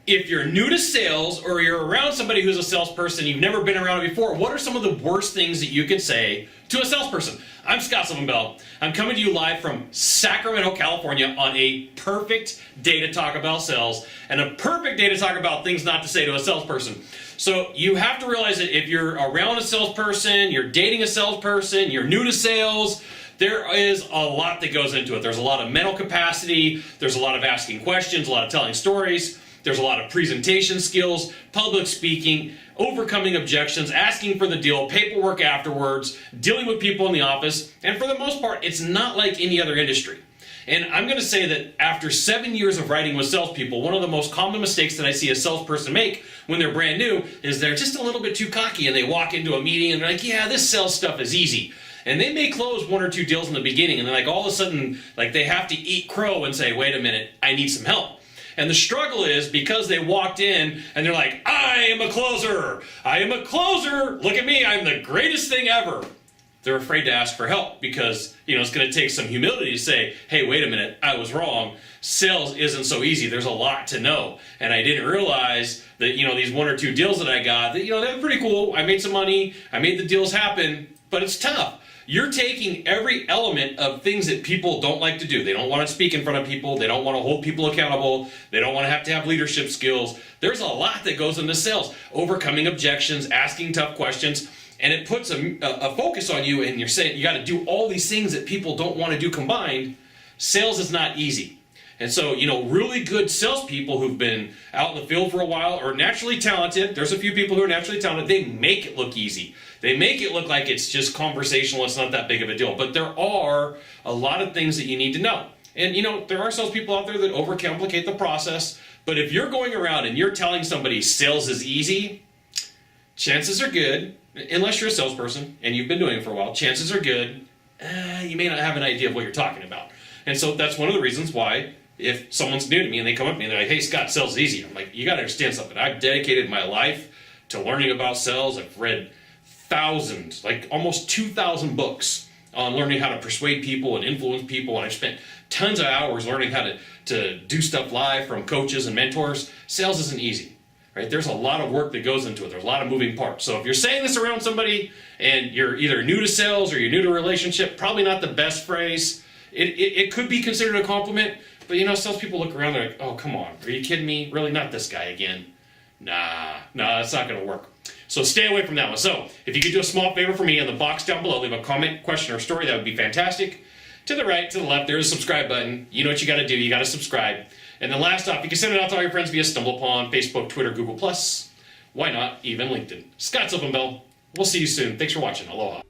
if you're new to sales or you're around somebody who's a salesperson, you've never been around it before, what are some of the worst things that you can say to a salesperson? I'm Sylvan Bell. I'm coming to you live from Sacramento, California on a perfect day to talk about sales and a perfect day to talk about things not to say to a salesperson. So you have to realize that if you're around a salesperson, you're dating a salesperson, you're new to sales, there is a lot that goes into it. There's a lot of mental capacity, there's a lot of asking questions, a lot of telling stories, there's a lot of presentation skills, public speaking, overcoming objections, asking for the deal, paperwork afterwards, dealing with people in the office, and for the most part, it's not like any other industry. And I'm going to say that after 7 years of writing with salespeople, one of the most common mistakes that I see a salesperson make when they're brand new is they're just a little bit too cocky and they walk into a meeting and they're like, yeah, this sales stuff is easy. And they may close 1 or 2 deals in the beginning and then like all of a sudden like they have to eat crow and say, wait a minute, I need some help. And the struggle is because they walked in and they're like, I am a closer. I am a closer. Look at me. I'm the greatest thing ever. They're afraid to ask for help because, it's going to take some humility to say, hey, wait a minute, I was wrong. Sales isn't so easy. There's a lot to know. And I didn't realize that, these 1 or 2 deals that I got, that, they're pretty cool. I made some money. I made the deals happen, but it's tough. You're taking every element of things that people don't like to do. They don't want to speak in front of people. They don't want to hold people accountable. They don't want to have leadership skills. There's a lot that goes into sales. Overcoming objections, asking tough questions, and it puts a focus on you and you're saying you got to do all these things that people don't want to do combined. Sales is not easy. And so, really good salespeople who've been out in the field for a while are naturally talented. There's a few people who are naturally talented. They make it look easy. They make it look like it's just conversational. It's not that big of a deal. But there are a lot of things that you need to know. And, there are salespeople out there that overcomplicate the process. But if you're going around and you're telling somebody sales is easy, chances are good, unless you're a salesperson and you've been doing it for a while, chances are good, you may not have an idea of what you're talking about. And so that's one of the reasons why if someone's new to me and they come up to me and they're like, hey, Scott, sales is easy. I'm like, you got to understand something. I've dedicated my life to learning about sales. I've read thousands, like almost 2,000 books on learning how to persuade people and influence people. And I've spent tons of hours learning how to do stuff live from coaches and mentors. Sales isn't easy, right? There's a lot of work that goes into it. There's a lot of moving parts. So if you're saying this around somebody and you're either new to sales or you're new to a relationship, probably not the best phrase. It could be considered a compliment, but salespeople look around, they're like, oh, come on, are you kidding me? Really, not this guy again? Nah, that's not going to work. So stay away from that one. So if you could do a small favor for me in the box down below, leave a comment, question, or story, that would be fantastic. To the right, to the left, there's a subscribe button. You know what you got to do. You got to subscribe. And then last off, you can send it out to all your friends via StumbleUpon, Facebook, Twitter, Google+. Why not even LinkedIn? Scott Sylvan Bell. We'll see you soon. Thanks for watching. Aloha.